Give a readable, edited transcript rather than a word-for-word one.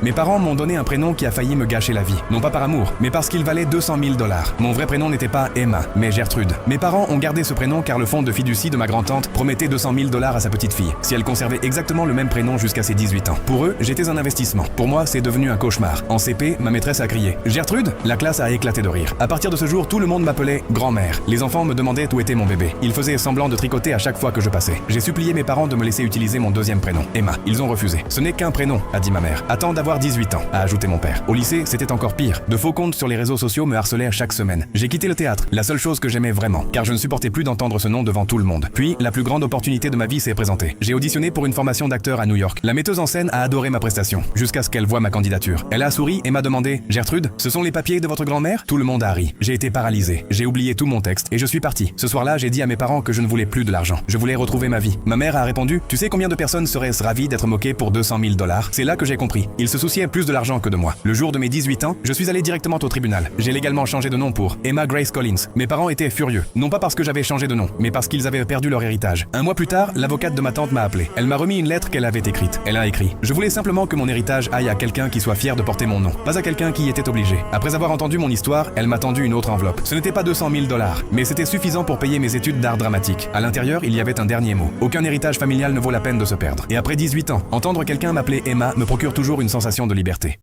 Mes parents m'ont donné un prénom qui a failli me gâcher la vie. Non pas par amour, mais parce qu'il valait 200 000 $. Mon vrai prénom n'était pas Emma, mais Gertrude. Mes parents ont gardé ce prénom car le fonds de fiducie de ma grand-tante promettait 200 000 $ à sa petite fille, si elle conservait exactement le même prénom jusqu'à ses 18 ans. Pour eux, j'étais un investissement. Pour moi, c'est devenu un cauchemar. En CP, ma maîtresse a crié « Gertrude !» La classe a éclaté de rire. À partir de ce jour, tout le monde m'appelait grand-mère. Les enfants me demandaient où était mon bébé. Ils faisaient semblant de tricoter à chaque fois que je passais. J'ai supplié mes parents de me laisser utiliser mon deuxième prénom, Emma. Ils ont refusé. Ce n'est qu'un prénom, a dit ma mère. Attends d'avoir 18 ans, a ajouté mon père. Au lycée, c'était encore pire. De faux comptes sur les réseaux sociaux me harcelaient chaque semaine. J'ai quitté le théâtre, la seule chose que j'aimais vraiment, car je ne supportais plus d'entendre ce nom devant tout le monde. Puis, la plus grande opportunité de ma vie s'est présentée. J'ai auditionné pour une formation d'acteur à New York. La metteuse en scène a adoré ma prestation, jusqu'à ce qu'elle voie ma candidature. Elle a souri et m'a demandé « Gertrude, ce sont les papiers de votre grand-mère ?» Tout le monde a ri. J'ai été paralysé. J'ai oublié tout mon texte et je suis parti. Ce soir-là, j'ai dit à mes parents que je ne voulais plus de l'argent. Je voulais retrouver ma vie. Ma mère a répondu « Tu sais combien de personnes seraient ravies d'être moquées pour 200 000 $? C'est là que j'ai compris. Ils se souciaient plus de l'argent que de moi. Le jour de mes 18 ans, je suis allé directement au tribunal. J'ai légalement changé de nom pour Emma Grace Collins. Mes parents étaient furieux. Non pas parce que j'avais changé de nom, mais parce qu'ils avaient perdu leur héritage. Un mois plus tard, l'avocate de ma tante m'a appelé. Elle m'a remis une lettre qu'elle avait écrite. Elle a écrit « Je voulais simplement que mon héritage aille à quelqu'un qui soit fier de porter mon nom, pas à quelqu'un qui y était obligé. » Après avoir entendu mon histoire, elle m'a tendu une autre enveloppe. Ce n'était pas 200 000 $, mais c'était suffisant pour payer mes études d'art dramatique. À l'intérieur, il y avait un dernier mot. Aucun héritage familial ne vaut la peine de se perdre. Et après 18 ans, entendre quelqu'un m'appeler Emma me procure toujours une sensation de liberté.